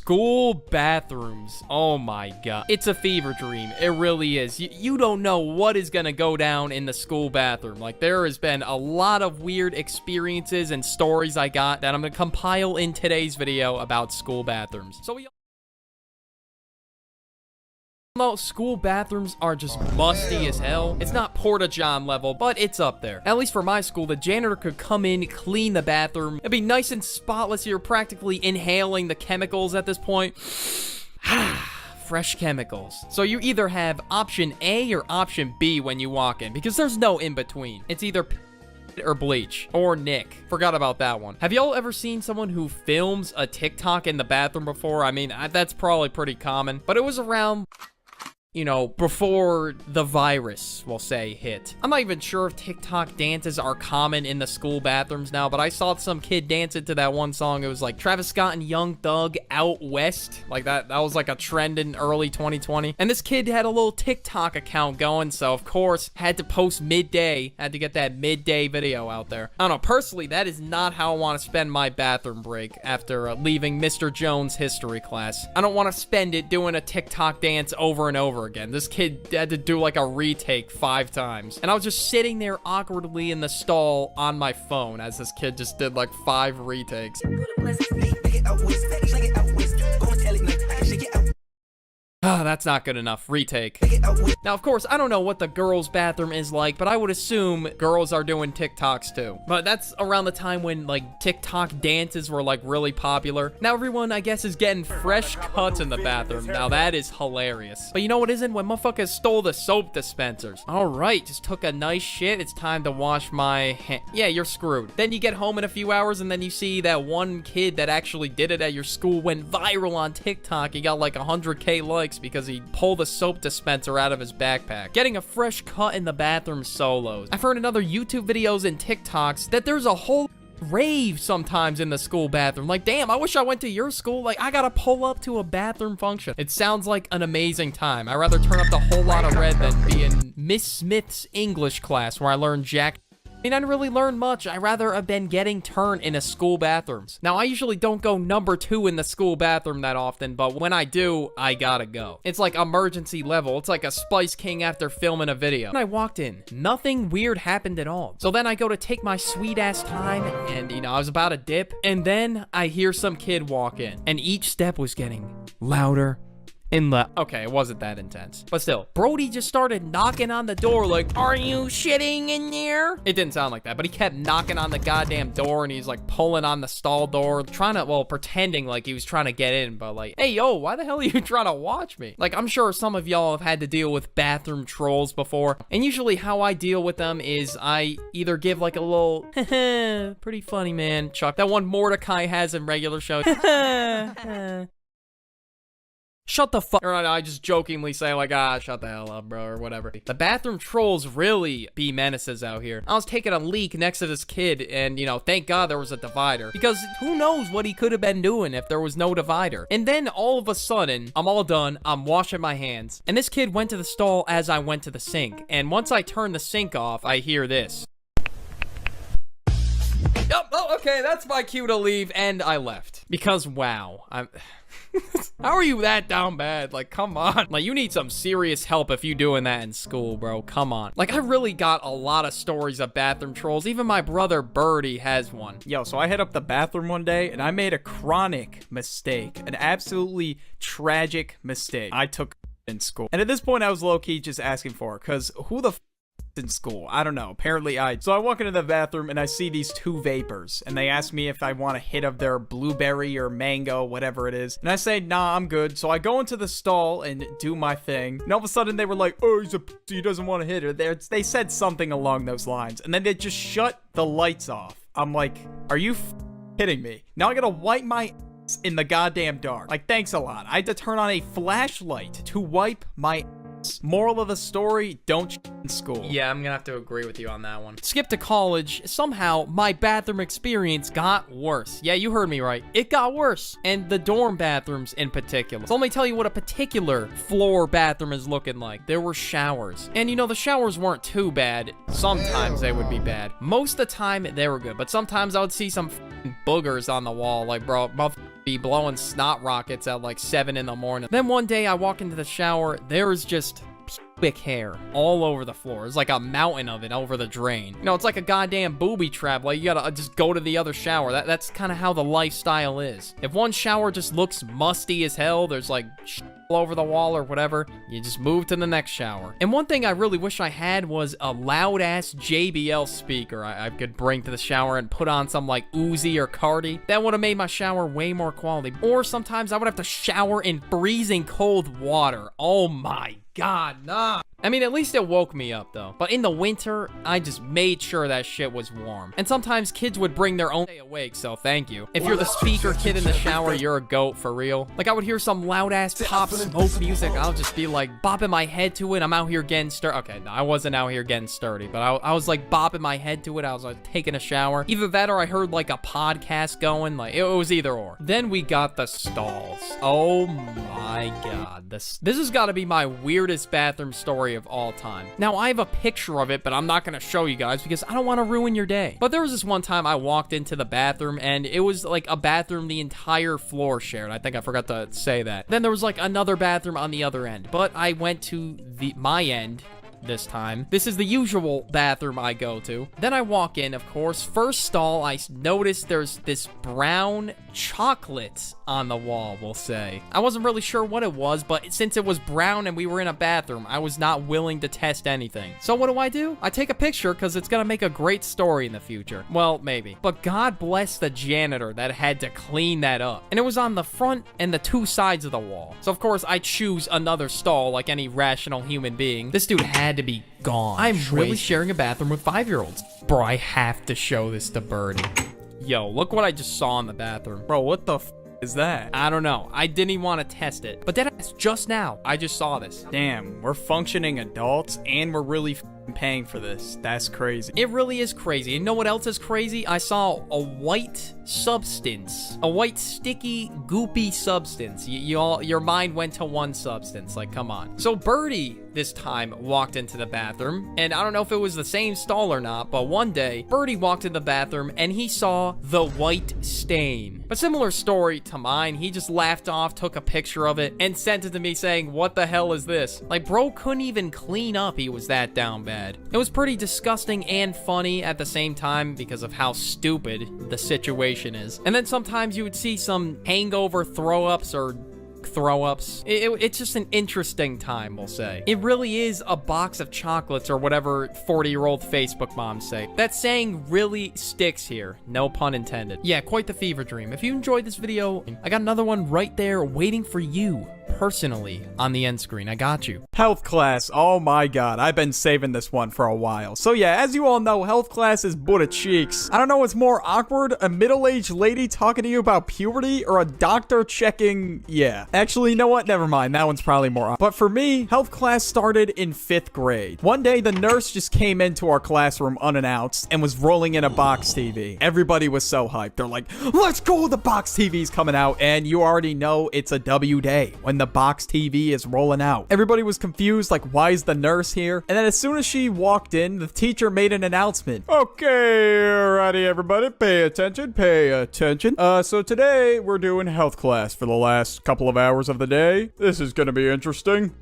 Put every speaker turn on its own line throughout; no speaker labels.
School bathrooms. Oh my god. It's a fever dream. It really is. You don't know what is gonna go down in the school bathroom. Like, there has been a lot of weird experiences and stories I got that I'm gonna compile in today's video about school bathrooms. So school bathrooms are just musty as hell. It's not porta-john level, but it's up there. At least for my school, the janitor could come in, clean the bathroom. It'd be nice and spotless. You're practically inhaling the chemicals at this point. Fresh chemicals. So you either have option A or option B when you walk in, because there's no in between. It's either or bleach or Nick. Forgot about that one. Have y'all ever seen someone who films a TikTok in the bathroom before? I mean, that's probably pretty common, but it was around, you know, before the virus, we'll say, hit. I'm not even sure if TikTok dances are common in the school bathrooms now, but I saw some kid dancing to that one song. It was like Travis Scott and Young Thug Out West. Like that was like a trend in early 2020. And this kid had a little TikTok account going, so of course, had to post midday. Had to get that midday video out there. I don't know, personally, that is not how I want to spend my bathroom break after leaving Mr. Jones' history class. I don't want to spend it doing a TikTok dance over and over again. This kid had to do like a retake 5 times. And I was just sitting there awkwardly in the stall on my phone as this kid just did like 5 retakes. Ah, that's not good enough. Retake. Now, of course, I don't know what the girls' bathroom is like, but I would assume girls are doing TikToks too. But that's around the time when, like, TikTok dances were, like, really popular. Now everyone, I guess, is getting fresh cuts in the bathroom. Now, that is hilarious. But you know what isn't? When motherfuckers stole the soap dispensers. All right, just took a nice shit. It's time to wash my hand. Yeah, you're screwed. Then you get home in a few hours, and then you see that one kid that actually did it at your school went viral on TikTok. He got, like, 100K likes because he pulled a soap dispenser out of his backpack. Getting a fresh cut in the bathroom solos. I've heard in other YouTube videos and TikToks that there's a whole rave sometimes in the school bathroom. Like, damn, I wish I went to your school. Like, I gotta pull up to a bathroom function. It sounds like an amazing time. I'd rather turn up the whole lot of red than be in Miss Smith's English class where I learned jack. I mean, I didn't really learn much. I'd rather have been getting turned in a school bathrooms. Now, I usually don't go number 2 in the school bathroom that often, but when I do, I gotta go. It's like emergency level. It's like a Spice King after filming a video. When I walked in, nothing weird happened at all. So then I go to take my sweet-ass time, and, you know, I was about to dip, and then I hear some kid walk in, and each step was getting louder in the okay, it wasn't that intense, but still, Brody just started knocking on the door like, "Are you shitting in there?" It didn't sound like that, but he kept knocking on the goddamn door, and he's like pulling on the stall door, trying to, well, pretending like he was trying to get in, but like, hey, yo, why the hell are you trying to watch me? Like, I'm sure some of y'all have had to deal with bathroom trolls before, and usually how I deal with them is I either give like a little, pretty funny, man, chuck, that one Mordecai has in regular shows. Shut the fuck. Or I just jokingly say like, shut the hell up, bro, or whatever. The bathroom trolls really be menaces out here. I was taking a leak next to this kid, and, you know, thank God there was a divider. Because who knows what he could have been doing if there was no divider. And then all of a sudden, I'm all done. I'm washing my hands. And this kid went to the stall as I went to the sink. And once I turn the sink off, I hear this. Yep, oh, okay, that's my cue to leave, and I left. Because, wow, how are you that down bad? Like, come on. Like, you need some serious help if you doing that in school, bro. Come on. Like, I really got a lot of stories of bathroom trolls. Even my brother Birdie has one.
Yo, so I hit up the bathroom one day, and I made a chronic mistake. An absolutely tragic mistake I took in school. And at this point, I was low-key just asking for it, because who the in school? I don't know. Apparently so I walk into the bathroom and I see these 2 vapors, and they ask me if I want a hit of their blueberry or mango, whatever it is, and I say, nah, I'm good. So I go into the stall and do my thing, and all of a sudden they were like, oh, he doesn't want to hit it. They said something along those lines, and then they just shut the lights off. I'm like, are you kidding me? Now I gotta wipe my ass in the goddamn dark. Like, thanks a lot. I had to turn on a flashlight to wipe my ass. Moral of the story, don't in school.
Yeah, I'm gonna have to agree with you on that one. Skip to college, somehow my bathroom experience got worse. Yeah, you heard me right. It got worse. And the dorm bathrooms in particular. So let me tell you what a particular floor bathroom is looking like. There were showers. And you know, the showers weren't too bad. Sometimes they would be bad. Most of the time, they were good. But sometimes I would see some boogers on the wall. Like, bro, be blowing snot rockets at like 7 in the morning. Then one day I walk into the shower, there is just pubic hair all over the floor. It's like a mountain of it over the drain. You know, it's like a goddamn booby trap. Like, you gotta just go to the other shower. That's kind of how the lifestyle is. If one shower just looks musty as hell, there's like all over the wall or whatever, you just move to the next shower. And one thing I really wish I had was a loud-ass JBL speaker I could bring to the shower and put on some like Uzi or Cardi. That would have made my shower way more quality. Or sometimes I would have to shower in freezing cold water. Oh my God, nah. I mean, at least it woke me up, though. But in the winter, I just made sure that shit was warm. And sometimes kids would bring their own stay awake, so thank you. If you're the speaker kid in the shower, you're a goat, for real. Like, I would hear some loud-ass pop smoke music. I'll just be, like, bopping my head to it. I'm out here getting sturdy. Okay, no, I wasn't out here getting sturdy, but I was, like, bopping my head to it. I was, like, taking a shower. Either that or I heard, like, a podcast going. Like, it was either or. Then we got the stalls. Oh, my God. This has got to be my weirdest bathroom story of all time. Now, I have a picture of it, but I'm not going to show you guys because I don't want to ruin your day. But there was this one time I walked into the bathroom and it was like a bathroom the entire floor shared. I think I forgot to say that. Then there was like another bathroom on the other end, but I went to my end this time. This is the usual bathroom I go to. Then I walk in, of course. First stall, I noticed there's this brown chocolate on the wall, we'll say. I wasn't really sure what it was, but since it was brown and we were in a bathroom, I was not willing to test anything. So what do? I take a picture because it's gonna make a great story in the future. Well, maybe. But God bless the janitor that had to clean that up. And it was on the front and the two sides of the wall. So of course, I choose another stall like any rational human being. This dude had to be gone. I'm really sharing a bathroom with 5-year-olds. Bro, I have to show this to Birdie. Yo, look what I just saw in the bathroom.
Bro, what the is that?
I don't know. I didn't even want to test it. But that's just now. I just saw this.
Damn, we're functioning adults and we're really paying for this. That's crazy.
It really is crazy. And you know what else is crazy? I saw a white substance. A white, sticky, goopy substance. Your mind went to one substance. Like, come on. So Birdie this time walked into the bathroom, and I don't know if it was the same stall or not, but one day Birdie walked in the bathroom and he saw the white stain. But similar story to mine, he just laughed off, took a picture of it, and sent it to me saying, what the hell is this? Like, bro couldn't even clean up, he was that down bad. It was pretty disgusting and funny at the same time because of how stupid the situation is. And then sometimes you would see some hangover throw-ups or throw-ups. It's just an interesting time, we'll say. It really is a box of chocolates or whatever 40-year-old Facebook moms say. That saying really sticks here. No pun intended. Yeah, quite the fever dream. If you enjoyed this video, I got another one right there waiting for you personally on the end screen. I got you.
Health class. Oh my God. I've been saving this one for a while. So yeah, as you all know, health class is Buddha cheeks. I don't know what's more awkward, a middle-aged lady talking to you about puberty or a doctor checking... Yeah. Actually, you know what? Never mind. That one's probably more awkward. But for me, health class started in 5th grade. One day, the nurse just came into our classroom unannounced and was rolling in a box TV. Everybody was so hyped. They're like, let's go, the box TV's coming out. And you already know it's a W day when the box TV is rolling out. Everybody was confused, like, why is the nurse here? And then as soon as she walked in, the teacher made an announcement. Okay, alrighty, everybody, pay attention, pay attention. So today we're doing health class for the last couple of hours of the day. This is gonna be interesting.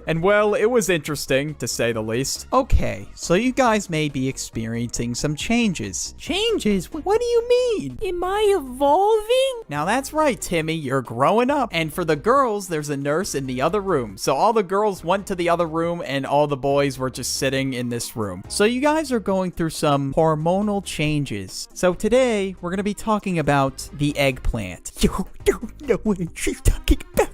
And well, it was interesting, to say the least. Okay, so you guys may be experiencing some changes. Changes? What do you mean? Am I evolving? Now that's right, Timmy, you're growing up. And for the girls, there's a nurse in the other room. So all the girls went to the other room and all the boys were just sitting in this room. So you guys are going through some hormonal changes. So today, we're going to be talking about the eggplant. You don't know what she's talking about.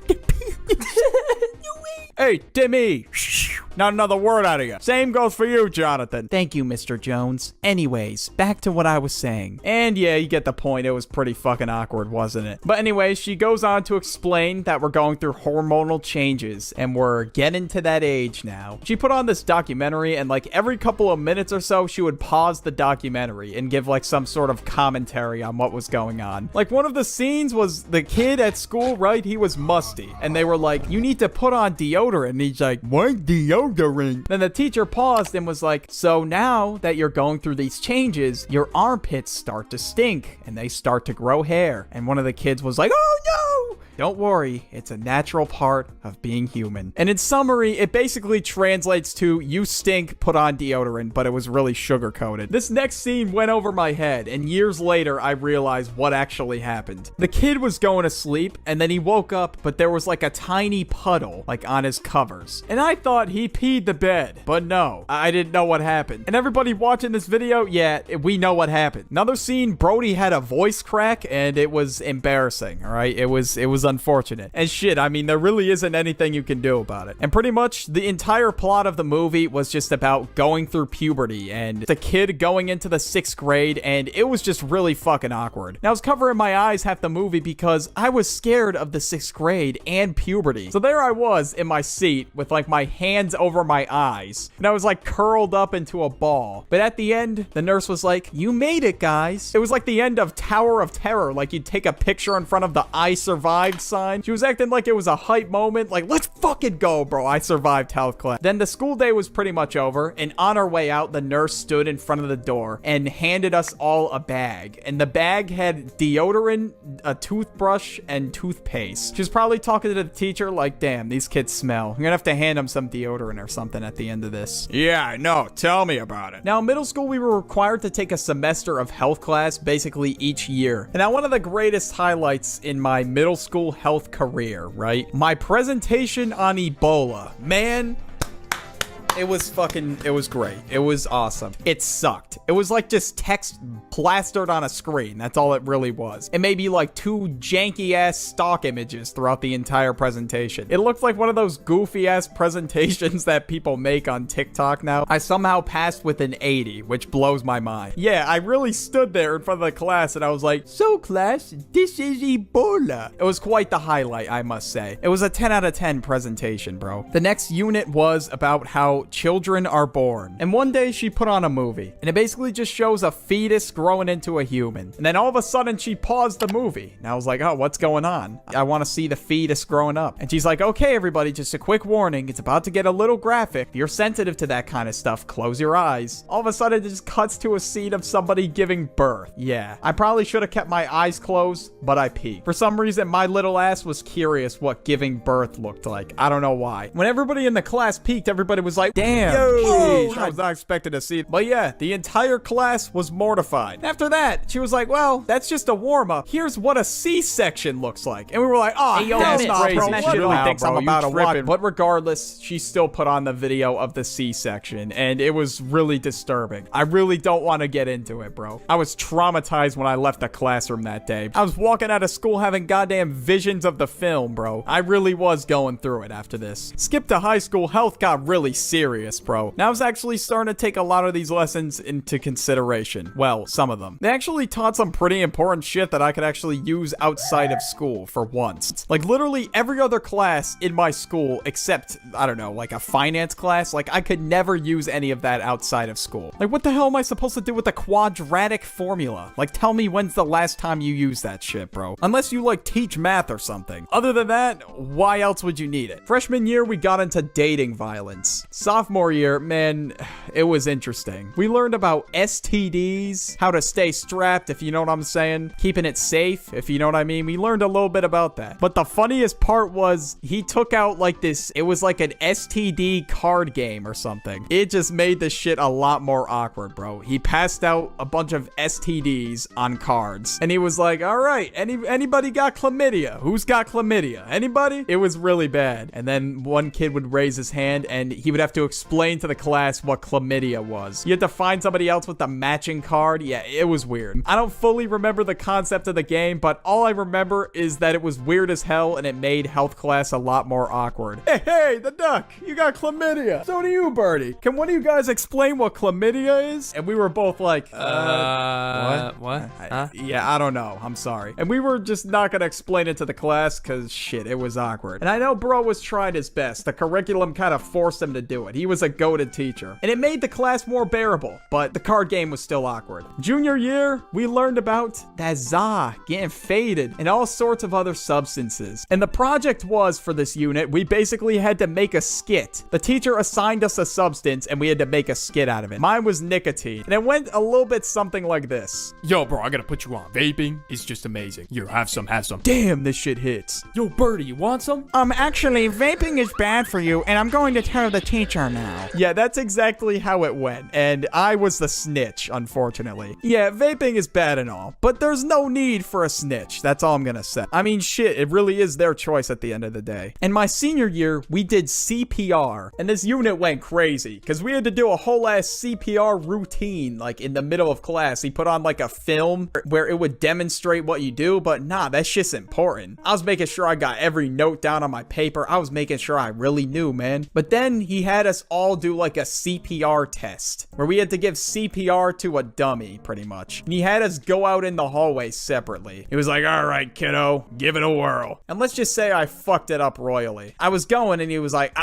Hey, Timmy! Shh, not another word out of you. Same goes for you, Jonathan. Thank you, Mr. Jones. Anyways, back to what I was saying. And yeah, you get the point. It was pretty fucking awkward, wasn't it? But anyways, she goes on to explain that we're going through hormonal changes and we're getting to that age now. She put on this documentary and like every couple of minutes or so, she would pause the documentary and give like some sort of commentary on what was going on. Like one of the scenes was the kid at school, right? He was musty. And they were like, you need to put on deodorant. And he's like, what? Deodorant? deodorant. Then the teacher paused and was like, so now that you're going through these changes, your armpits start to stink and they start to grow hair. And one of the kids was like, oh no! Don't worry, it's a natural part of being human. And in summary, it basically translates to you stink, put on deodorant, but it was really sugar-coated. This next scene went over my head, and years later, I realized what actually happened. The kid was going to sleep, and then he woke up, but there was like a tiny puddle, like on his covers. And I thought he peed the bed, but no, I didn't know what happened. And everybody watching this video, yeah, we know what happened. Another scene, Brody had a voice crack, and it was embarrassing, all right? It was unfortunate. And shit, I mean, there really isn't anything you can do about it. And pretty much the entire plot of the movie was just about going through puberty and the kid going into the 6th grade, and it was just really fucking awkward. Now, I was covering my eyes half the movie because I was scared of the 6th grade and puberty. So there I was in my seat with like my hands over my eyes, and I was like curled up into a ball. But at the end, the nurse was like, you made it, guys. It was like the end of Tower of Terror, like you'd take a picture in front of the I survived sign. She was acting like it was a hype moment, like, let's fucking go, bro. I survived health class. Then the school day was pretty much over, and on our way out, the nurse stood in front of the door and handed us all a bag. And the bag had deodorant, a toothbrush, and toothpaste. She was probably talking to the teacher like, damn, these kids smell. I'm gonna have to hand them some deodorant or something at the end of this. Yeah, I know. Tell me about it. Now, in middle school, we were required to take a semester of health class basically each year. And now, one of the greatest highlights in my middle school health career, right? My presentation on Ebola. Man, it was great. It was awesome. It sucked. It was like just text plastered on a screen. That's all it really was. It may be like 2 janky ass stock images throughout the entire presentation. It looked like one of those goofy ass presentations that people make on TikTok now. I somehow passed with an 80, which blows my mind. Yeah, I really stood there in front of the class and I was like, so class, this is Ebola. It was quite the highlight, I must say. It was a 10 out of 10 presentation, bro. The next unit was about how children are born. And one day she put on a movie, and it basically just shows a fetus growing into a human. And then all of a sudden she paused the movie. And I was like, oh, what's going on? I want to see the fetus growing up. And she's like, okay, everybody, just a quick warning. It's about to get a little graphic. If you're sensitive to that kind of stuff, close your eyes. All of a sudden it just cuts to a scene of somebody giving birth. Yeah, I probably should have kept my eyes closed, but I peeked. For some reason, my little ass was curious what giving birth looked like. I don't know why. When everybody in the class peeked, everybody was like, damn, I was not expecting to see it. But yeah, the entire class was mortified. After that, she was like, well, that's just a warm-up. Here's what a C-section looks like. And we were like, oh, that's not crazy. She really thinks I'm about to watch it. But regardless, she still put on the video of the C-section, and it was really disturbing. I really don't want to get into it, bro. I was traumatized when I left the classroom that day. I was walking out of school having goddamn visions of the film, bro. I really was going through it after this. Skip to high school, health got really serious, bro. Now I was actually starting to take a lot of these lessons into consideration. Well, some of them. They actually taught some pretty important shit that I could actually use outside of school for once. Like literally every other class in my school except, I don't know, like a finance class, like I could never use any of that outside of school. Like what the hell am I supposed to do with the quadratic formula? Like tell me when's the last time you used that shit, bro? Unless you like teach math or something. Other than that, why else would you need it? Freshman year, we got into dating violence. Sophomore year, man, it was interesting. We learned about STDs, how to stay strapped, if you know what I'm saying, keeping it safe, if you know what I mean. We learned a little bit about that. But the funniest part was he took out like this, it was like an STD card game or something. It just made the shit a lot more awkward, bro. He passed out a bunch of STDs on cards, and he was like, all right, anybody got chlamydia? Who's got chlamydia? Anybody? It was really bad. And then one kid would raise his hand, and he would have to explain to the class what chlamydia was. You had to find somebody else with the matching card. Yeah, it was weird. I don't fully remember the concept of the game, but all I remember is that it was weird as hell, and it made health class a lot more awkward. Hey, the duck, you got chlamydia. So do you, Birdie. Can one of you guys explain what chlamydia is? And we were both like, what? Huh? Yeah, I don't know. I'm sorry. And we were just not gonna explain it to the class because shit, it was awkward. And I know bro was trying his best. The curriculum kind of forced him to do do it. He was a goated teacher. And it made the class more bearable, but the card game was still awkward. Junior year, we learned about that za getting faded and all sorts of other substances. And the project was, for this unit, we basically had to make a skit. The teacher assigned us a substance and we had to make a skit out of it. Mine was nicotine. And it went a little bit something like this.
Yo, bro, I gotta put you on. Vaping is just amazing. Here, have some, have some.
Damn, this shit hits.
Yo, Birdie, you want some?
Actually, vaping is bad for you, and I'm going to tell the teacher now. Yeah, that's exactly how it went, and I was the snitch, unfortunately. Yeah, vaping is bad and all, but there's no need for a snitch. That's all I'm gonna say. I mean, shit, it really is their choice at the end of the day. In my senior year, we did CPR, and this unit went crazy, because we had to do a whole ass CPR routine, like in the middle of class. He put on like a film where it would demonstrate what you do, but nah, that shit's important. I was making sure I got every note down on my paper. I was making sure I really knew, man. But then he had us all do like a CPR test where we had to give CPR to a dummy, pretty much. And he had us go out in the hallway separately. He was like, all right, kiddo, give it a whirl. And let's just say I fucked it up royally. I was going and he was like,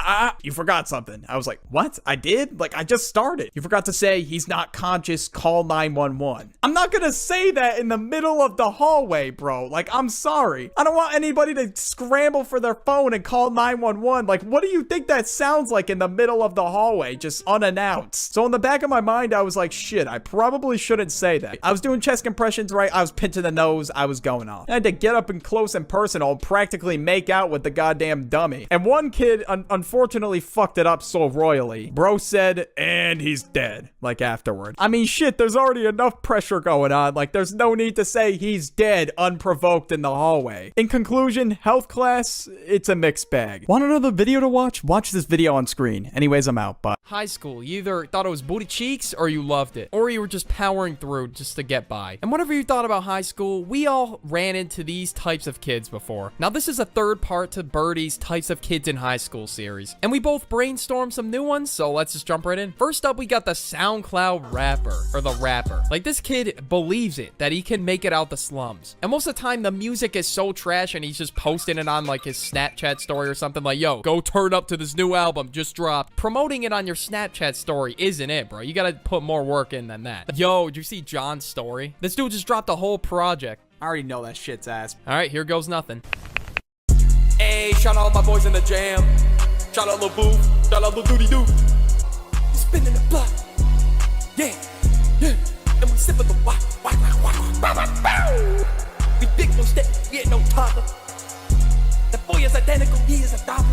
you forgot something. I was like, what? I did? Like, I just started. You forgot to say he's not conscious, call 911. I'm not gonna say that in the middle of the hallway, bro. Like, I'm sorry. I don't want anybody to scramble for their phone and call 911. Like, what do you think that sounds like in the middle of the hallway, just unannounced? So in the back of my mind, I was like, shit, I probably shouldn't say that. I was doing chest compressions, right? I was pinching the nose. I was going off. I had to get up and close and personal, practically make out with the goddamn dummy. And one kid, unfortunately, fucked it up so royally. Bro said, and he's dead, like afterward. I mean, shit, there's already enough pressure going on. Like, there's no need to say he's dead unprovoked in the hallway. In conclusion, health class, it's a mixed bag. Want another video to watch? Watch this video on screen. Anyways, I'm out. Bye.
High school, you either thought it was booty cheeks or you loved it, or you were just powering through just to get by. And whatever you thought about high school, we all ran into these types of kids before. Now, this is a third part to Birdie's Types of Kids in High School series, and we both brainstormed some new ones, so let's just jump right in. First up, we got the SoundCloud rapper, or the rapper. Like, this kid believes it, that he can make it out the slums. And most of the time, the music is so trash, and he's just posting it on, like, his Snapchat story or something like, yo, go turn up to this new album, just dropped. Promoting it on your Snapchat story isn't it, bro. You gotta put more work in than that. Yo, did you see John's story? This dude just dropped a whole project.
I already know that shit's ass.
All right, here goes nothing. Hey, shout out all my boys in the jam. Shout out Lil Boo. Shout out Lil Doody Doo. You spinning the block. Yeah, yeah. And we sipping the wah, wah, wah, wah, wah, wah, wah. We big no step, we ain't no toddler. The boy is identical, he is a dollar.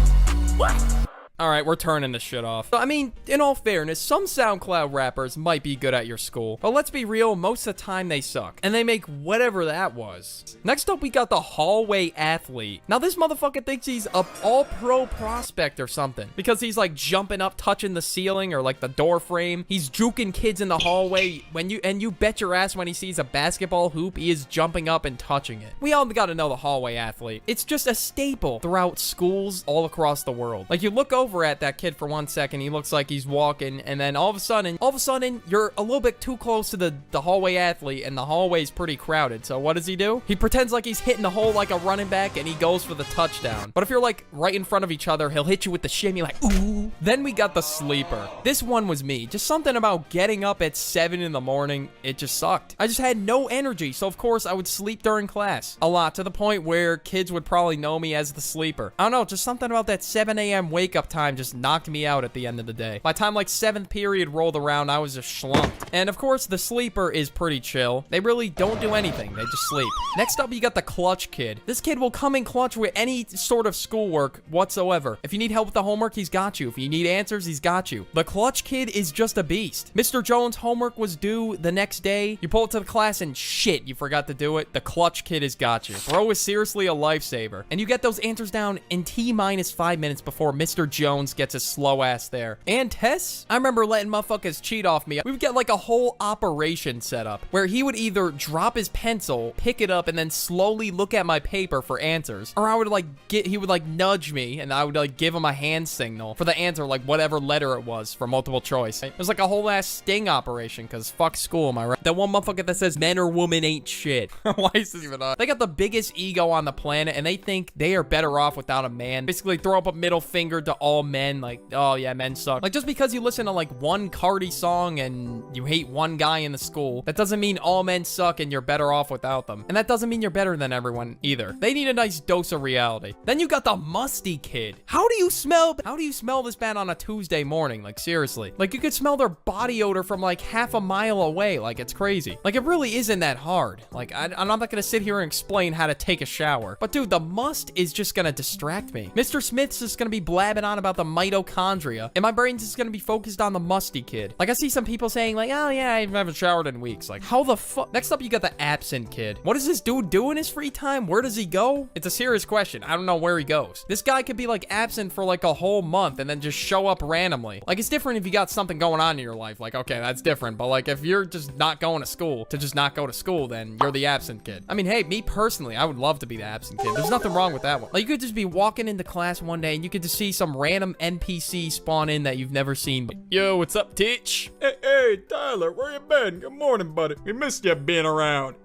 What? Alright, we're turning this shit off. I mean, in all fairness, some SoundCloud rappers might be good at your school, but let's be real, most of the time they suck. And they make whatever that was. Next up, we got the hallway athlete. Now, this motherfucker thinks he's a all-pro prospect or something, because he's like jumping up, touching the ceiling or like the door frame. He's juking kids in the hallway. And you bet your ass when he sees a basketball hoop, he is jumping up and touching it. We all gotta know the hallway athlete. It's just a staple throughout schools all across the world. Like, you look over at that kid for 1 second, he looks like he's walking, and then all of a sudden, you're a little bit too close to the hallway athlete, and the hallway's pretty crowded. So what does he do? He pretends like he's hitting the hole like a running back, and he goes for the touchdown. But if you're like right in front of each other, he'll hit you with the shimmy like, ooh. Then we got the sleeper. This one was me. Just something about getting up at 7 in the morning, it just sucked. I just had no energy, so of course I would sleep during class. A lot, to the point where kids would probably know me as the sleeper. I don't know, just something about that 7 a.m. wake up time just knocked me out at the end of the day. By the time like 7th period rolled around, I was just schlumped. And of course, the sleeper is pretty chill. They really don't do anything. They just sleep. Next up, you got the clutch kid. This kid will come in clutch with any sort of schoolwork whatsoever. If you need help with the homework, he's got you. If you need answers, he's got you. The clutch kid is just a beast. Mr. Jones' homework was due the next day. You pull it to the class and shit, you forgot to do it. The clutch kid has got you. Bro is seriously a lifesaver. And you get those answers down in T-minus 5 minutes before Mr. Jones gets a slow ass there. And tests? I remember letting motherfuckers cheat off me. We would get like a whole operation set up where he would either drop his pencil, pick it up, and then slowly look at my paper for answers. Or I would like he would like nudge me and I would like give him a hand signal for the answer, like whatever letter it was for multiple choice. It was like a whole ass sting operation because fuck school, am I right? That one motherfucker that says men or women ain't shit. Why is this even on? They got the biggest ego on the planet and they think they are better off without a man. Basically throw up a middle finger to all all men, like, oh yeah, men suck. Like, just because you listen to like one Cardi song and you hate one guy in the school, that doesn't mean all men suck and you're better off without them. And that doesn't mean you're better than everyone either. They need a nice dose of reality. Then you got the musty kid. How do you smell this bad on a Tuesday morning? Like, seriously. Like, you could smell their body odor from like half a mile away. Like, it's crazy. Like, it really isn't that hard. Like, I'm not gonna sit here and explain how to take a shower. But dude, the must is just gonna distract me. Mr. Smith's just gonna be blabbing on about the mitochondria, and my brain's just gonna be focused on the musty kid. Like, I see some people saying like, oh yeah, I haven't showered in weeks. Like, how the fuck? Next up, you got the absent kid. What does this dude do in his free time? Where does he go? It's a serious question. I don't know where he goes. This guy could be like absent for like a whole month and then just show up randomly. Like, it's different if you got something going on in your life. Like, okay, that's different. But like, if you're just not going to school to just not go to school, then you're the absent kid. I mean, hey, me personally, I would love to be the absent kid. There's nothing wrong with that one. Like, you could just be walking into class one day and you could just see some random NPC spawn in that you've never seen. Yo, what's up, Titch?
Hey, Tyler, where you been? Good morning, buddy. We missed you being around.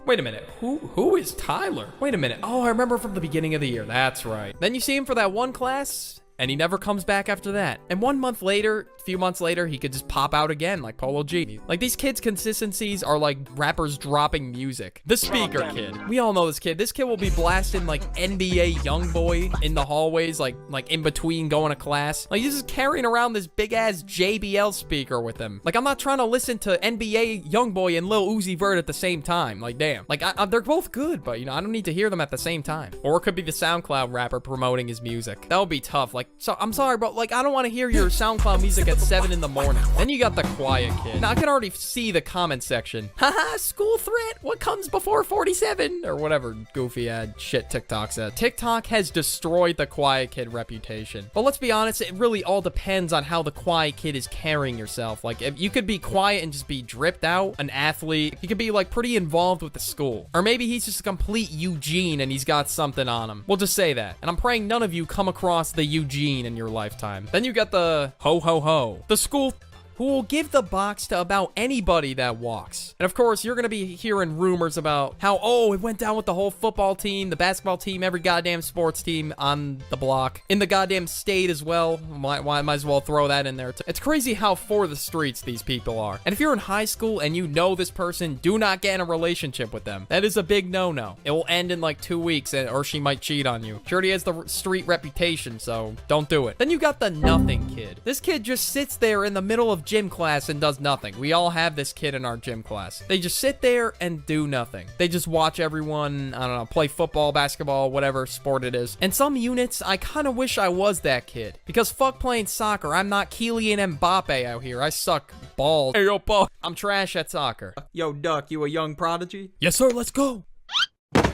Wait a minute. Who is Tyler? Wait a minute. Oh, I remember from the beginning of the year. That's right. Then you see him for that one class, and he never comes back after that. And 1 month later, a few months later, he could just pop out again like Polo G. Like, these kids' consistencies are like rappers dropping music. The speaker kid. We all know this kid. This kid will be blasting like NBA YoungBoy in the hallways, like in between going to class. Like, he's just carrying around this big ass JBL speaker with him. Like, I'm not trying to listen to NBA YoungBoy and Lil Uzi Vert at the same time. Like, damn. Like, they're both good, but you know, I don't need to hear them at the same time. Or it could be the SoundCloud rapper promoting his music. That would be tough. Like, so I'm sorry, but like, I don't want to hear your SoundCloud music at 7 in the morning. Then you got the quiet kid. Now I can already see the comment section. Haha, school threat. What comes before 47? Or whatever goofy ad shit TikTok said. TikTok has destroyed the quiet kid reputation. But let's be honest, it really all depends on how the quiet kid is carrying yourself. Like, if you could be quiet and just be dripped out, an athlete, he could be like pretty involved with the school. Or maybe he's just a complete Eugene and he's got something on him. We'll just say that. And I'm praying none of you come across the Eugene in your lifetime. Then you got the ho ho ho. The school who will give the box to about anybody that walks. And of course, you're gonna be hearing rumors about how, oh, it went down with the whole football team, the basketball team, every goddamn sports team on the block, in the goddamn state as well. Might as well throw that in there too. It's crazy how for the streets these people are. And if you're in high school and you know this person, do not get in a relationship with them. That is a big no-no. It will end in like 2 weeks, or she might cheat on you. She already has the street reputation, so don't do it. Then you got the nothing kid. This kid just sits there in the middle of gym class and does nothing. We all have this kid in our gym class. They just sit there and do nothing. They just watch everyone, I don't know, play football, basketball, whatever sport it is. And some units, I kind of wish I was that kid. Because fuck playing soccer. I'm not Kylian Mbappe out here. I suck balls. Hey, yo, Paul. I'm trash at soccer.
Yo, Duck, you a young prodigy?
Yes, sir. Let's go.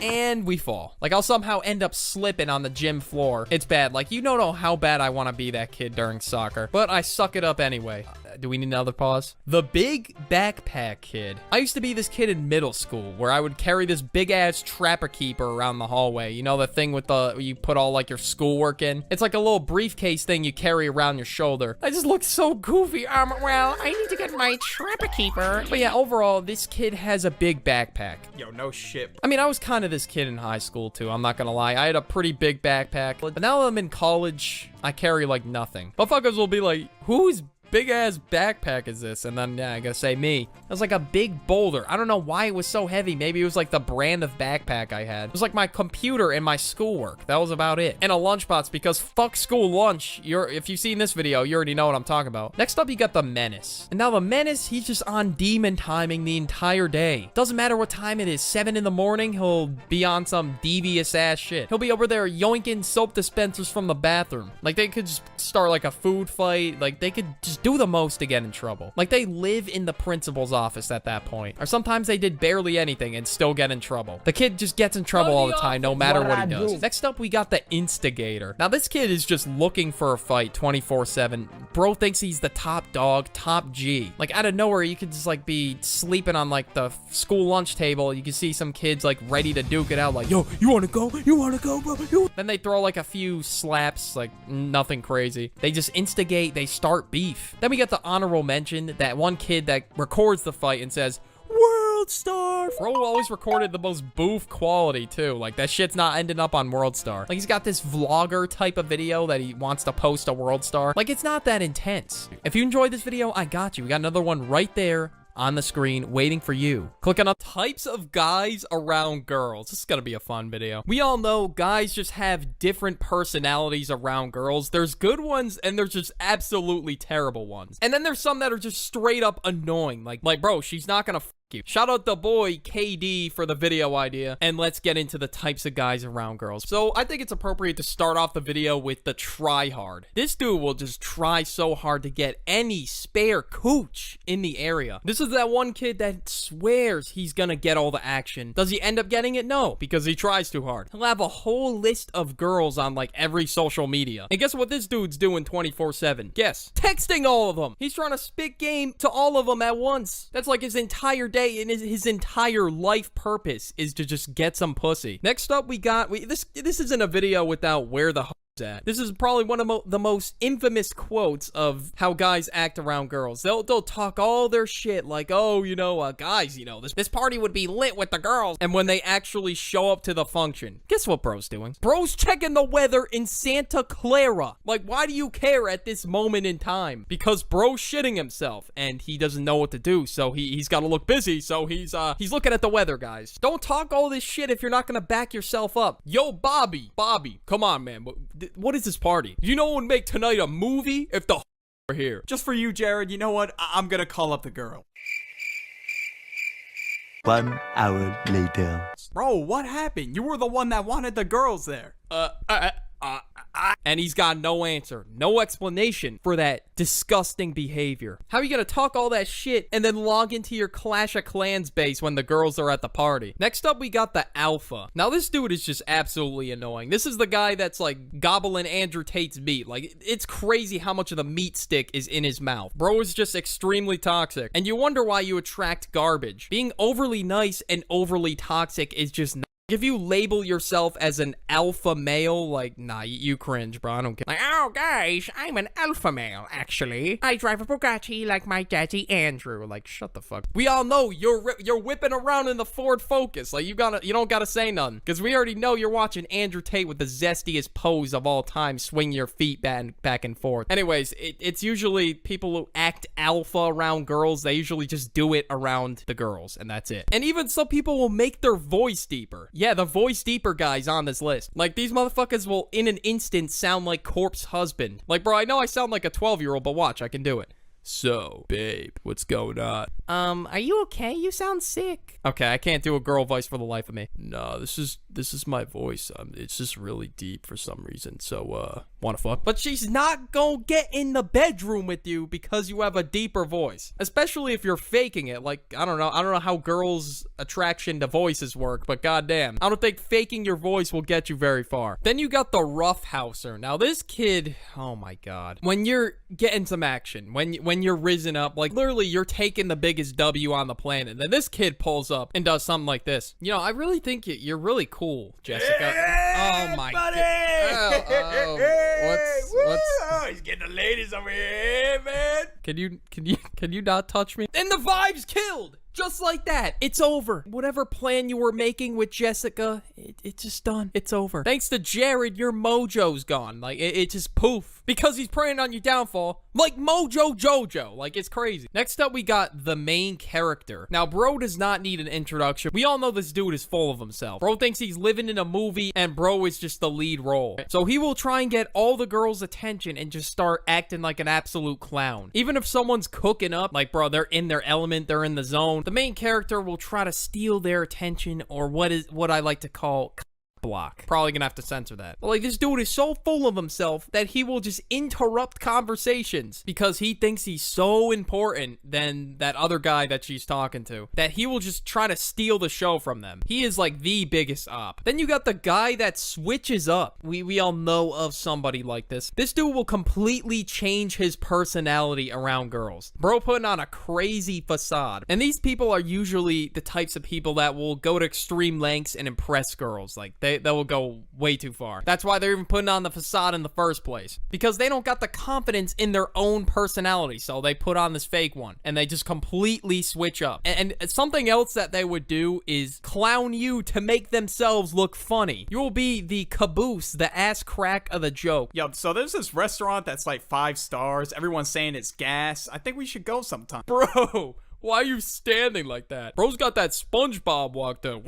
And we fall. Like, I'll somehow end up slipping on the gym floor. It's bad. Like, you don't know how bad I want to be that kid during soccer, but I suck it up anyway. Do we need another pause? The big backpack kid. I used to be this kid in middle school where I would carry this big ass trapper keeper around the hallway. You know, the thing with you put all like your schoolwork in? It's like a little briefcase thing you carry around your shoulder. I just look so goofy. Well, I need to get my trapper keeper. But yeah, overall, this kid has a big backpack.
Yo, no shit.
I mean, I was kind of this kid in high school too. I'm not gonna lie. I had a pretty big backpack. But now that I'm in college, I carry like nothing. Motherfuckers will be like, who's big ass backpack is this? And then, yeah, I gotta say me. It was like a big boulder. I don't know why it was so heavy. Maybe it was like the brand of backpack I had. It was like my computer and my schoolwork. That was about it. And a lunchbox, because fuck school lunch. If you've seen this video, you already know what I'm talking about. Next up, you got the Menace. And now the Menace, he's just on demon timing the entire day. Doesn't matter what time it is. 7 in the morning, he'll be on some devious ass shit. He'll be over there yoinking soap dispensers from the bathroom. Like, they could just start like a food fight. Like, they could just do the most to get in trouble. Like, they live in the principal's office at that point. Or sometimes they did barely anything and still get in trouble. The kid just gets in trouble all the time, no matter what he does. Next up, we got the Instigator. Now, this kid is just looking for a fight 24/7. Bro thinks he's the top dog, top G. Like, out of nowhere, you could just like be sleeping on like the school lunch table. You can see some kids like ready to duke it out, like, yo, you wanna go? You wanna go, bro? Then they throw like a few slaps, like nothing crazy. They just instigate, they start beef. Then we got the honorable mention, that one kid that records the fight and says, "World World Star. Bro always recorded the most boof quality too. Like that shit's not ending up on World Star. Like he's got this vlogger type of video that he wants to post to World Star. Like it's not that intense. If you enjoyed this video, I got you. We got another one right there on the screen waiting for you. Click on types of guys around girls. This is gonna be a fun video. We all know guys just have different personalities around girls. There's good ones and there's just absolutely terrible ones. And then there's some that are just straight up annoying. Like bro, she's not gonna you. Shout out the boy KD for the video idea, and let's get into the types of guys around girls. So I think it's appropriate to start off the video with the try hard. This dude will just try so hard to get any spare cooch in the area. This is that one kid that swears he's gonna get all the action. Does he end up getting it? No, because he tries too hard. He'll have a whole list of girls on like every social media. And guess what this dude's doing 24/7? Guess. Texting all of them. He's trying to spit game to all of them at once. That's like his entire day, and his entire life purpose is to just get some pussy. Next up, we got this isn't a video without where the at. This is probably one of the most infamous quotes of how guys act around girls. They'll talk all their shit like, oh, you know, guys, you know, this party would be lit with the girls. And when they actually show up to the function, guess what bro's doing? Bro's checking the weather in Santa Clara. Like, why do you care at this moment in time? Because bro's shitting himself and he doesn't know what to do, so he's got to look busy. So he's looking at the weather, guys. Don't talk all this shit if you're not gonna back yourself up. Yo, Bobby, come on, man. What is this party? You know what would make tonight a movie if the were here?
Just for you, Jared, you know what? I'm gonna call up the girl.
1 hour later.
Bro, what happened? You were the one that wanted the girls there.
And he's got no answer, no explanation for that disgusting behavior. How are you gonna talk all that shit and then log into your Clash of Clans base when the girls are at the party? Next up, we got the alpha. Now, this dude is just absolutely annoying. This is the guy that's like gobbling Andrew Tate's meat. Like, it's crazy how much of the meat stick is in his mouth. Bro is just extremely toxic. And you wonder why you attract garbage. Being overly nice and overly toxic is just not. If you label yourself as an alpha male, like, nah, you cringe, bro. I don't care.
Like, oh, guys, I'm an alpha male, actually. I drive a Bugatti like my daddy Andrew.
Like, shut the fuck. We all know you're whipping around in the Ford Focus. Like, you don't gotta say nothing. Because we already know you're watching Andrew Tate with the zestiest pose of all time, swing your feet back and forth. Anyways, it's usually people who act alpha around girls. They usually just do it around the girls, and that's it. And even some people will make their voice deeper. Yeah, the voice deeper guys on this list. Like, these motherfuckers will, in an instant, sound like Corpse Husband. Like, bro, I know I sound like a 12-year-old, but watch, I can do it. So, babe, what's going on?
Are you okay? You sound sick.
Okay, I can't do a girl voice for the life of me. No, this is my voice. It's just really deep for some reason. So, wanna fuck? But she's not gonna get in the bedroom with you because you have a deeper voice. Especially if you're faking it. Like, I don't know how girls' attraction to voices work, but goddamn, I don't think faking your voice will get you very far. Then you got the roughhouser. Now, this kid, oh my god. When you're getting some action, when you're risen up, like literally you're taking the biggest W on the planet, then this kid pulls up and does something like this. You know, I really think you're really cool, Jessica.
Hey,
oh my
buddy!
god.
Oh, he's getting the ladies over here, man.
Can you not touch me? And the vibe's killed. Just like that, it's over. Whatever plan you were making with Jessica, it's just done. It's over. Thanks to Jared, your mojo's gone. Like, it just poof. Because he's preying on your downfall, like Mojo Jojo. Like, it's crazy. Next up, we got the main character. Now, bro does not need an introduction. We all know this dude is full of himself. Bro thinks he's living in a movie, and bro is just the lead role. So he will try and get all the girls' attention and just start acting like an absolute clown. Even if someone's cooking up, like, bro, they're in their element, they're in the zone, the main character will try to steal their attention, or what I like to call block. Probably gonna have to censor that. But like, this dude is so full of himself that he will just interrupt conversations because he thinks he's so important than that other guy that she's talking to, that he will just try to steal the show from them. He is like the biggest op. Then you got the guy that switches up. We all know of somebody like this. This dude will completely change his personality around girls. Bro putting on a crazy facade. And these people are usually the types of people that will go to extreme lengths and impress girls. Like, they will go way too far. That's why they're even putting on the facade in the first place, because they don't got the confidence in their own personality, so they put on this fake one, and they just completely switch up. And something else that they would do is clown you to make themselves look funny. You will be the caboose, the ass crack of the joke.
Yo, so there's this restaurant that's like 5 stars. Everyone's saying it's gas. I think we should go sometime.
Bro, why are you standing like that? Bro's got that SpongeBob walk though.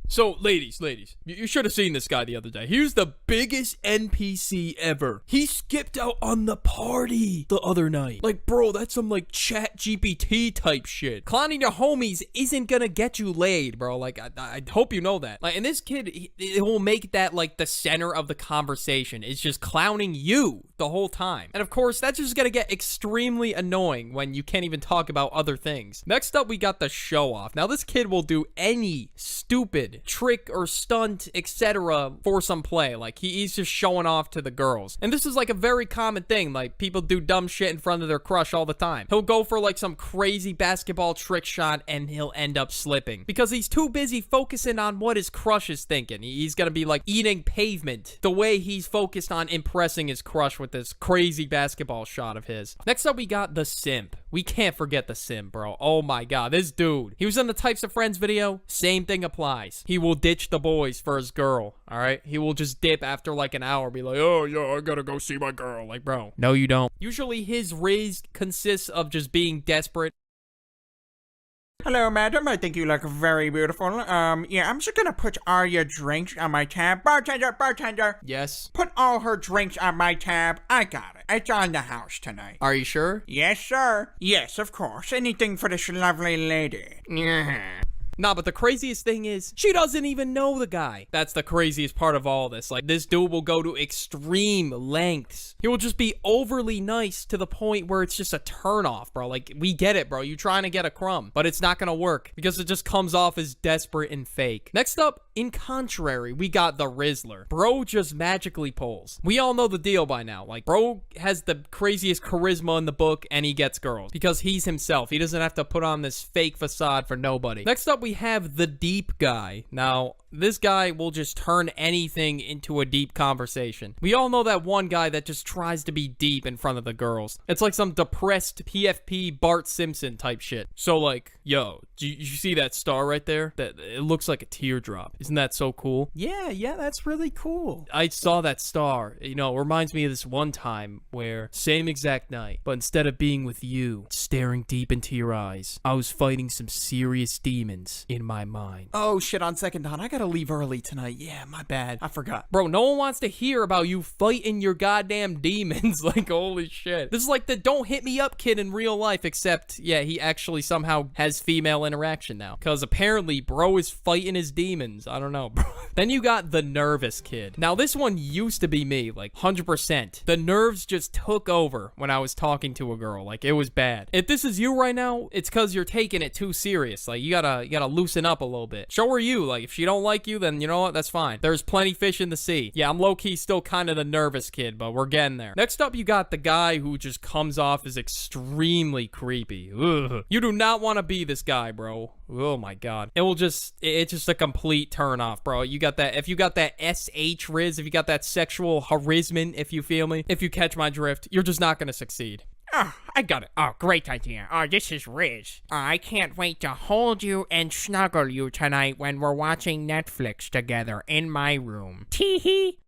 So, ladies, you should have seen this guy the other day. He was the biggest NPC ever. He skipped out on the party the other night. Like, bro, that's some like chat GPT type shit. Clowning your homies isn't gonna get you laid, bro. Like, I hope you know that. Like, and this kid, it will make that like the center of the conversation. It's just clowning you the whole time. And of course, that's just gonna get extremely annoying when you can't even talk about other things. Next up, we got the show off. Now, this kid will do any stupid trick or stunt, etc. for some play. Like, he's just showing off to the girls. And this is like a very common thing. Like, people do dumb shit in front of their crush all the time. He'll go for like some crazy basketball trick shot and he'll end up slipping because he's too busy focusing on what his crush is thinking. He's gonna be like eating pavement the way he's focused on impressing his crush with this crazy basketball shot of his. Next up, we got the simp. We can't forget the simp, bro. Oh my god, this dude. He was in the Types of Friends video. Same thing applies. He will ditch the boys for his girl, all right? He will just dip after like an hour, be like, oh, yeah, I gotta go see my girl. Like, bro, no, you don't. Usually his riz consists of just being desperate.
Hello, madam. I think you look very beautiful. Yeah, I'm just gonna put all your drinks on my tab. Bartender.
Yes.
Put all her drinks on my tab. I got it. It's on the house tonight.
Are you sure?
Yes, sir. Yes, of course. Anything for this lovely lady. Yeah.
Nah, but the craziest thing is, she doesn't even know the guy. That's the craziest part of all this. Like, this dude will go to extreme lengths. He will just be overly nice to the point where it's just a turnoff, bro. Like, we get it, bro. You're trying to get a crumb, but it's not gonna work because it just comes off as desperate and fake. Next up, in contrary, we got the Rizzler. Bro just magically pulls. We all know the deal by now. Like, bro has the craziest charisma in the book and he gets girls because he's himself. He doesn't have to put on this fake facade for nobody. Next up, we have the deep guy. Now, this guy will just turn anything into a deep conversation. We all know that one guy that just tries to be deep in front of the girls. It's like some depressed PFP Bart Simpson type shit. So like, yo, do you see that star right there? That it looks like a teardrop. Isn't that so cool?
Yeah, that's really cool.
I saw that star. You know, it reminds me of this one time where same exact night, but instead of being with you, staring deep into your eyes, I was fighting some serious demons in my mind.
Oh shit, on second thought, I gotta leave early tonight. Yeah, my bad. I forgot.
Bro, no one wants to hear about you fighting your goddamn demons. Like, holy shit. This is like the don't hit me up kid in real life, except, yeah, he actually somehow has female interaction now. Because apparently, bro is fighting his demons. I don't know, bro. Then you got the nervous kid. Now, this one used to be me, like, 100%. The nerves just took over when I was talking to a girl. Like, it was bad. If this is you right now, it's because you're taking it too serious. Like, you gotta loosen up a little bit. Show her you. Like, if she don't like you, then you know what? That's fine. There's plenty fish in the sea. Yeah, I'm low-key still kind of the nervous kid, but we're getting there. Next up, you got the guy who just comes off as extremely creepy. Ugh. You do not want to be this guy, bro. Oh my god. It's just a complete turn off, bro. You got that, if you got that SH riz, if you got that sexual charisma, if you feel me, if you catch my drift, you're just not gonna succeed.
Oh, I got it. Oh, great idea. Oh, this is Riz. I can't wait to hold you and snuggle you tonight when we're watching Netflix together in my room. Tee-hee.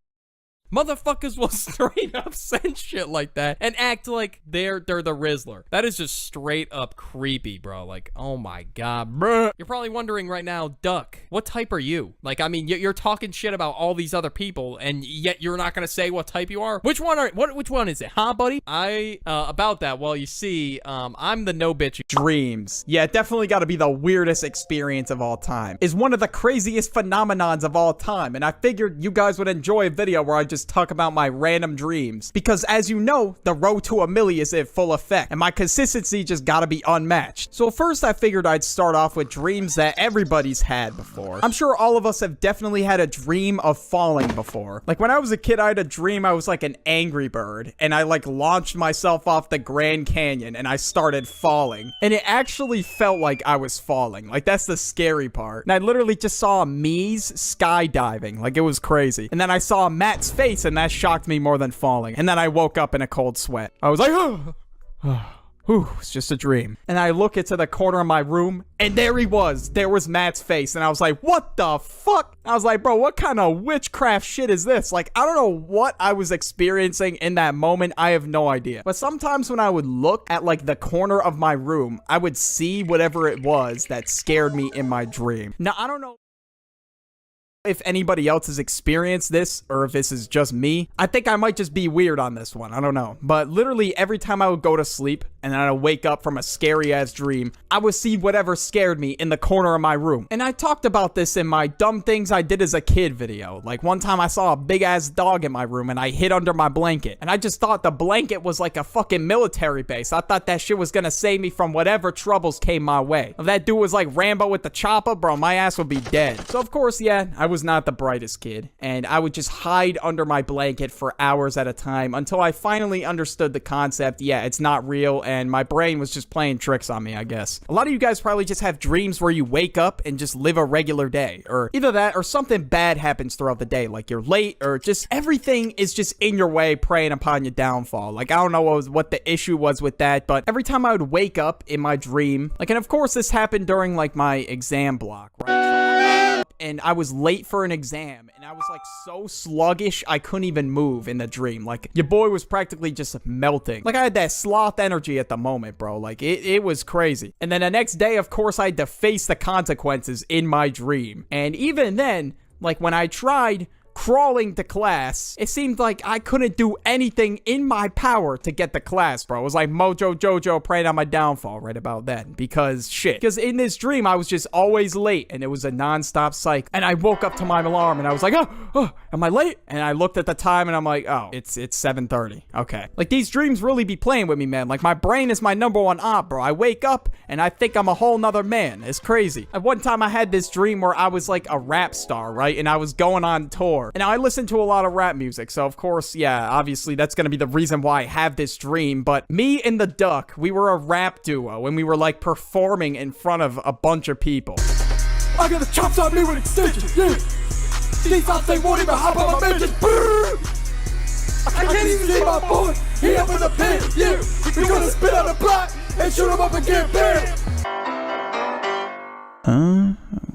Motherfuckers will straight up send shit like that and act like they're the Rizzler. That is just straight up creepy, bro. Like, oh my god, bruh. You're probably wondering right now, Duck, what type are you? Like, I mean, you're talking shit about all these other people, and yet you're not gonna say what type you are? Which one is it, huh, buddy? About that, well, you see, I'm the no bitch.
Dreams. Yeah, definitely gotta be the weirdest experience of all time. Is one of the craziest phenomenons of all time, and I figured you guys would enjoy a video where I just just talk about my random dreams. Because as you know, the road to a milli is in full effect, and my consistency just gotta be unmatched. So first I figured I'd start off with dreams that everybody's had before. I'm sure all of us have definitely had a dream of falling before. Like when I was a kid, I had a dream I was like an angry bird, and I like launched myself off the Grand Canyon, and I started falling. And it actually felt like I was falling. Like that's the scary part. And I literally just saw Mies skydiving. Like it was crazy. And then I saw Matt's face, and that shocked me more than falling. And then I woke up in a cold sweat. I was like, oh. Whew, it's just a dream. And I look into the corner of my room, and there he was. There was Matt's face, and I was like, what the fuck? I was like, bro, what kind of witchcraft shit is this? Like, I don't know what I was experiencing in that moment. I have no idea. But sometimes when I would look at, like, the corner of my room, I would see whatever it was that scared me in my dream. Now, I don't know if anybody else has experienced this or if this is just me. I think I might just be weird on this one. I don't know. But literally every time I would go to sleep and then I'd wake up from a scary ass dream, I would see whatever scared me in the corner of my room. And I talked about this in my dumb things I did as a kid video. Like one time I saw a big ass dog in my room and I hid under my blanket. And I just thought the blanket was like a fucking military base. I thought that shit was gonna save me from whatever troubles came my way. If that dude was like Rambo with the chopper, bro, my ass would be dead. So of course, yeah, I was not the brightest kid, and I would just hide under my blanket for hours at a time until I finally understood the concept. Yeah, it's not real, and my brain was just playing tricks on me, I guess. A lot of you guys probably just have dreams where you wake up and just live a regular day, or either that or something bad happens throughout the day, like you're late, or just everything is just in your way, preying upon your downfall. Like, I don't know what the issue was with that, but every time I would wake up in my dream, like, and of course this happened during like my exam block, right? And I was late for an exam, and I was like so sluggish I couldn't even move in the dream. Like your boy was practically just melting. Like I had that sloth energy at the moment, bro. Like it was crazy. And then the next day, of course, I had to face the consequences in my dream. And even then, like when I tried crawling to class, it seemed like I couldn't do anything in my power to get to class, bro. It was like Mojo Jojo praying on my downfall right about then. Because shit. Because in this dream, I was just always late, and it was a non-stop cycle. And I woke up to my alarm, and I was like, oh, am I late? And I looked at the time, and I'm like, oh, it's 7:30. Okay. Like, these dreams really be playing with me, man. Like, my brain is my number one op, bro. I wake up, and I think I'm a whole nother man. It's crazy. At one time, I had this dream where I was like a rap star, right? And I was going on tour. And now I listen to a lot of rap music, so of course, yeah, obviously that's gonna be the reason why I have this dream. But me and the Duck, we were a rap duo, and we were like performing in front of a bunch of people.
I got the chops on me with extensions, yeah. These thoughts they won't even hop on my mentions. I can't even see my boy. He up in the pit, yeah. We gonna spit on the block and shoot him up and get banned.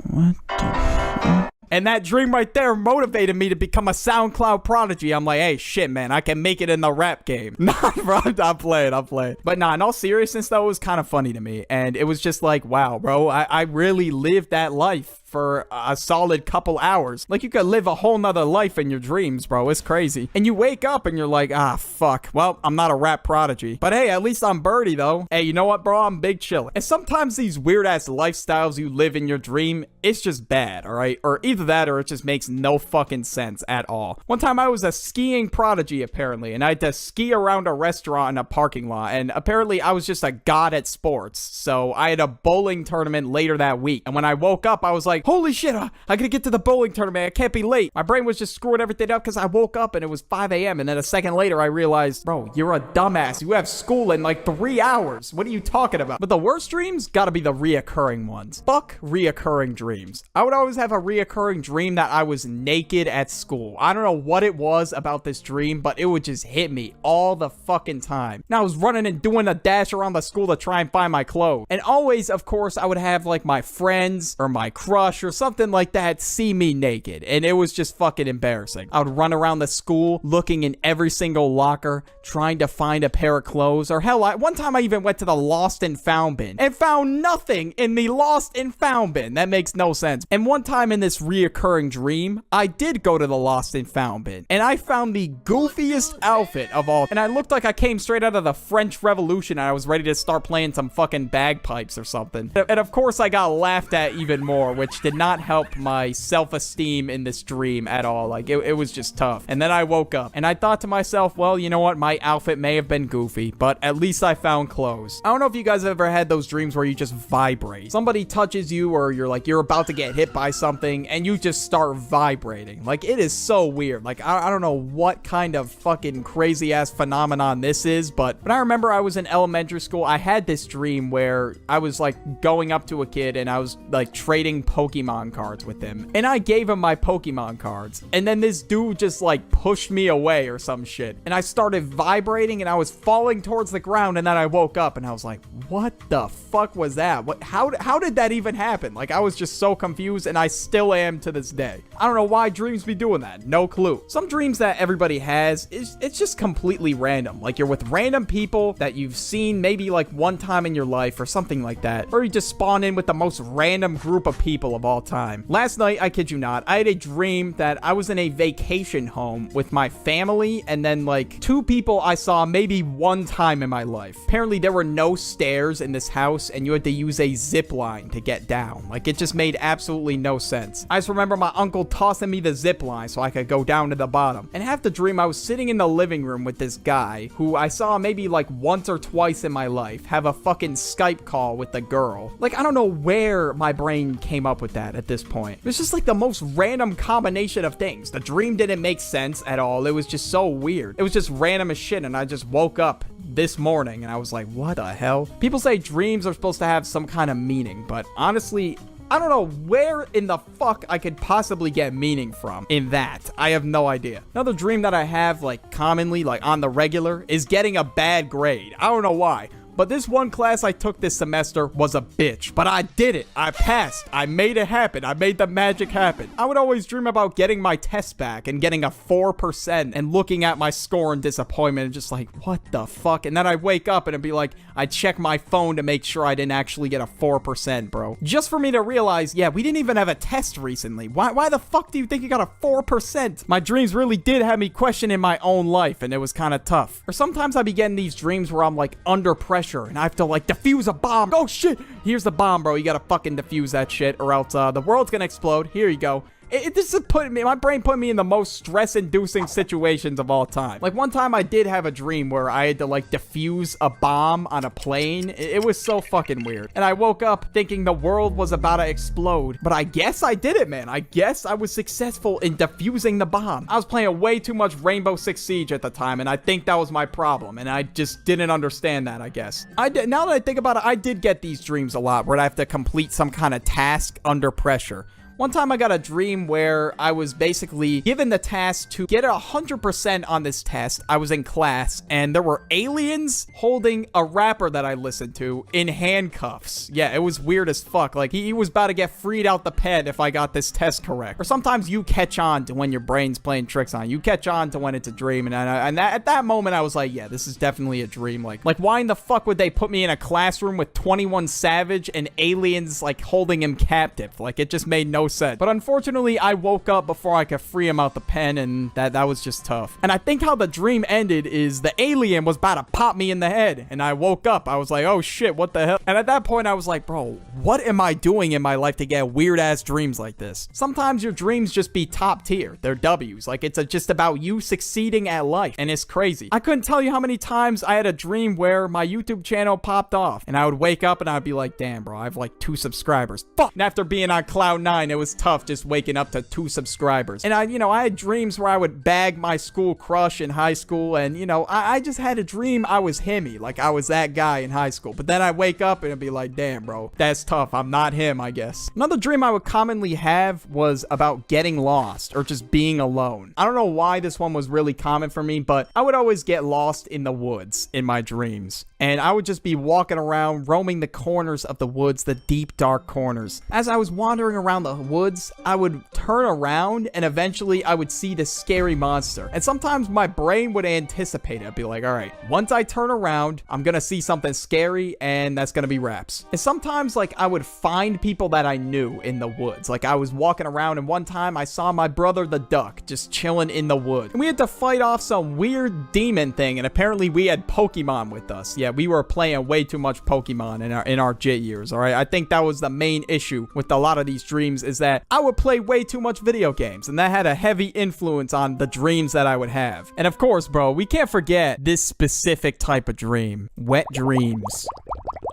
What the fuck? And that dream right there motivated me to become a SoundCloud prodigy. I'm like, hey, shit, man, I can make it in the rap game. Nah, bro, I'm playing. But nah, in all seriousness, though, it was kind of funny to me. And it was just like, wow, bro, I really lived that life for a solid couple hours. Like, you could live a whole nother life in your dreams, bro. It's crazy. And you wake up and you're like, ah, fuck. Well, I'm not a rap prodigy. But hey, at least I'm Birdie, though. Hey, you know what, bro? I'm big chillin'. And sometimes these weird-ass lifestyles you live in your dream, it's just bad, all right? Or either that or it just makes no fucking sense at all. One time I was a skiing prodigy, apparently, and I had to ski around a restaurant in a parking lot. And apparently I was just a god at sports. So I had a bowling tournament later that week. And when I woke up, I was like, holy shit, I gotta get to the bowling tournament. I can't be late. My brain was just screwing everything up because I woke up and it was 5 a.m. And then a second later, I realized, bro, you're a dumbass. You have school in like 3 hours. What are you talking about? But the worst dreams gotta be the reoccurring ones. Fuck reoccurring dreams. I would always have a reoccurring dream that I was naked at school. I don't know what it was about this dream, but it would just hit me all the fucking time. Now I was running and doing a dash around the school to try and find my clothes. And always, of course, I would have like my friends or my crush or something like that see me naked, and it was just fucking embarrassing. I would run around the school looking in every single locker trying to find a pair of clothes, or hell, one time I even went to the lost and found bin and found nothing in the lost and found bin. That makes no sense. And one time in this reoccurring reoccurring dream, I did go to the lost and found bin, and I found the goofiest outfit of all, and I looked like I came straight out of the French Revolution and I was ready to start playing some fucking bagpipes or something. And of course I got laughed at even more, which did not help my self-esteem in this dream at all. Like, it was just tough. And then I woke up and I thought to myself, well, you know what, my outfit may have been goofy, but at least I found clothes. I don't know if you guys have ever had those dreams where you just vibrate. Somebody touches you, or you're about to get hit by something and you just start vibrating. Like, it is so weird. Like, I don't know what kind of fucking crazy ass phenomenon this is, but I remember I was in elementary school, I had this dream where I was like going up to a kid and I was like trading Pokemon cards with him, and I gave him my Pokemon cards, and then this dude just like pushed me away or some shit, and I started vibrating and I was falling towards the ground, and then I woke up and I was like, what the fuck was that? How did that even happen? Like, I was just so confused, and I still am to this day. I don't know why dreams be doing that. No clue. Some dreams that everybody has, it's just completely random. Like, you're with random people that you've seen maybe like one time in your life or something like that, or you just spawn in with the most random group of people of all time. Last night, I kid you not, I had a dream that I was in a vacation home with my family, and then like 2 people I saw maybe one time in my life. Apparently there were no stairs in this house and you had to use a zip line to get down. Like, it just made absolutely no sense. I just remember my uncle tossing me the zip line so I could go down to the bottom. And half the dream I was sitting in the living room with this guy who I saw maybe like once or twice in my life have a fucking Skype call with the girl. Like, I don't know where my brain came up with that at this point. It was just like the most random combination of things. The dream didn't make sense at all. It was just so weird. It was just random as shit, and I just woke up this morning and I was like, what the hell? People say dreams are supposed to have some kind of meaning, but honestly, I don't know where in the fuck I could possibly get meaning from in that. I have no idea. Another dream that I have, like, commonly, like, on the regular, is getting a bad grade. I don't know why. But this one class I took this semester was a bitch. But I did it. I passed. I made it happen. I made the magic happen. I would always dream about getting my test back and getting a 4% and looking at my score in disappointment and just like, what the fuck? And then I'd wake up and it'd be like, I'd check my phone to make sure I didn't actually get a 4%, bro. Just for me to realize, yeah, we didn't even have a test recently. Why the fuck do you think you got a 4%? My dreams really did have me questioning my own life, and it was kind of tough. Or sometimes I'd be getting these dreams where I'm like under pressure and I have to like defuse a bomb. Oh shit, here's the bomb, bro. You gotta fucking defuse that shit or else the world's gonna explode. Here you go. This is putting me, my brain put me in the most stress-inducing situations of all time. Like, one time I did have a dream where I had to, like, defuse a bomb on a plane. It was so fucking weird. And I woke up thinking the world was about to explode. But I guess I did it, man. I guess I was successful in defusing the bomb. I was playing way too much Rainbow Six Siege at the time, and I think that was my problem. And I just didn't understand that, I guess. Now that I think about it, I did get these dreams a lot where I have to complete some kind of task under pressure. One time I got a dream where I was basically given the task to get 100% on this test. I was in class and there were aliens holding a rapper that I listened to in handcuffs. Yeah, it was weird as fuck. Like, he was about to get freed out the pen if I got this test correct. Or sometimes you catch on to when your brain's playing tricks on you. You catch on to when it's a dream. And at that moment I was like, yeah, this is definitely a dream. Like why in the fuck would they put me in a classroom with 21 Savage and aliens like holding him captive? Like, it just made no sense. But unfortunately, I woke up before I could free him out the pen, and that was just tough. And I think how the dream ended is the alien was about to pop me in the head, and I woke up. I was like, oh shit, what the hell? And at that point, I was like, bro, what am I doing in my life to get weird-ass dreams like this? Sometimes your dreams just be top tier. They're W's. Like, it's just about you succeeding at life, and it's crazy. I couldn't tell you how many times I had a dream where my YouTube channel popped off, and I would wake up and I'd be like, damn, bro, I have like 2 subscribers. Fuck! And after being on cloud 9, it was tough just waking up to 2 subscribers. And I had dreams where I would bag my school crush in high school, and I just had a dream I was himmy, like I was that guy in high school. But then I wake up and it'd be like, damn, bro, that's tough. I'm not him, I guess. Another dream I would commonly have was about getting lost or just being alone. I don't know why this one was really common for me, but I would always get lost in the woods in my dreams. And I would just be walking around, roaming the corners of the woods, the deep, dark corners. As I was wandering around the woods, I would turn around and eventually I would see this scary monster. And sometimes my brain would anticipate it. I'd be like, all right, once I turn around, I'm gonna see something scary and that's gonna be Raps. And sometimes like I would find people that I knew in the woods. Like I was walking around and one time I saw my brother the duck just chilling in the woods. And we had to fight off some weird demon thing, and apparently we had Pokemon with us. Yeah, we were playing way too much Pokemon in our JIT years, all right? I think that was the main issue with a lot of these dreams, is that I would play way too much video games, and that had a heavy influence on the dreams that I would have. And of course, bro, we can't forget this specific type of dream. Wet dreams.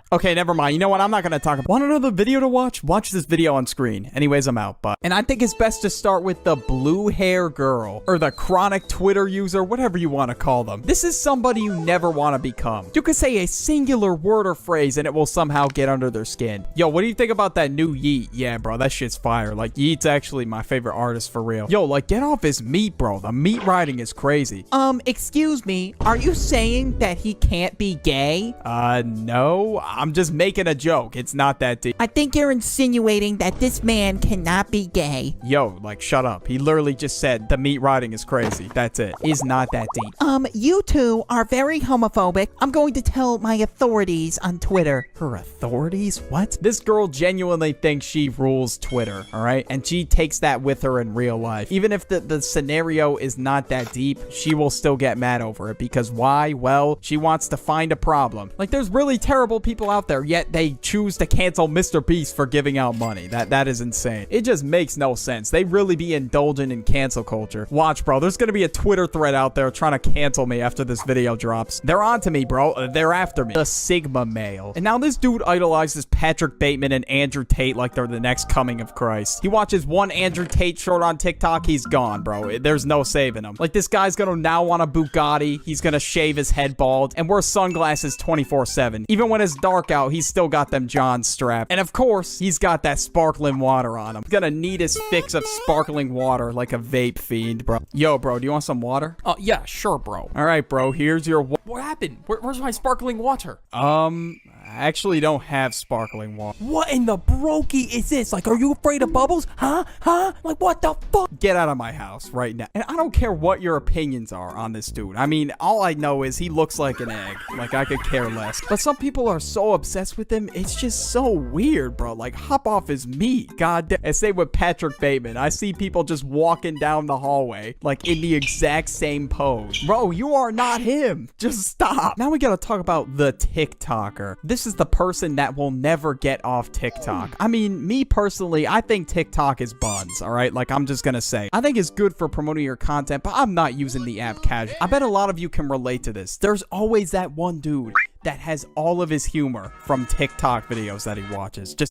Okay, never mind. You know what? I'm not going to talk about. Want another video to watch? Watch this video on screen. Anyways, I'm out. And I think it's best to start with the blue hair girl, or the chronic Twitter user, whatever you want to call them. This is somebody you never want to become. You could say a singular word or phrase and it will somehow get under their skin. Yo, what do you think about that new Yeet? Yeah, bro, that shit's fire. Like, Yeet's actually my favorite artist for real. Yo, like, get off his meat, bro. The meat riding is crazy.
Excuse me, are you saying that he can't be gay?
No. I'm just making a joke. It's not that deep.
I think you're insinuating that this man cannot be gay.
Yo, like, shut up. He literally just said the meat riding is crazy. That's it. It's not that deep.
You two are very homophobic. I'm going to tell my authorities on Twitter.
Her authorities? What? This girl genuinely thinks she rules Twitter, all right? And she takes that with her in real life. Even if the scenario is not that deep, she will still get mad over it. Because why? Well, she wants to find a problem. Like, there's really terrible people out there, yet they choose to cancel Mr. Beast for giving out money. That is insane. It just makes no sense. They really be indulgent in cancel culture. Watch, bro. There's gonna be a Twitter thread out there trying to cancel me after this video drops. They're on to me, bro. They're after me. The Sigma male. And now this dude idolizes Patrick Bateman and Andrew Tate like they're the next coming of Christ. He watches one Andrew Tate short on TikTok, he's gone, bro. There's no saving him. Like, this guy's gonna now want a Bugatti. He's gonna shave his head bald and wear sunglasses 24/7. Even when it's dark out, he's still got them Johns strapped. And of course, he's got that sparkling water on him. He's gonna need his fix of sparkling water like a vape fiend, bro. Yo, bro, do you want some water?
Yeah, sure, bro.
All right, bro, here's your
What happened? Where's my sparkling water?
I actually don't have sparkling water.
What in the brokey is this? Like, are you afraid of bubbles? Huh? Like, what the fuck?
Get out of my house right now. And I don't care what your opinions are on this dude. I mean, all I know is he looks like an egg. Like, I could care less. But some people are so obsessed with him, it's just so weird, bro. Like, hop off his meat. God damn. And same with Patrick Bateman. I see people just walking down the hallway, like, in the exact same pose. Bro, you are not him. Just stop. Now we gotta talk about the TikToker. This is the person that will never get off TikTok. I mean, me personally, I think TikTok is buns, all right? Like, I'm just gonna say. I think it's good for promoting your content, but I'm not using the app casual. I bet a lot of you can relate to this. There's always that one dude that has all of his humor from TikTok videos that he watches. Just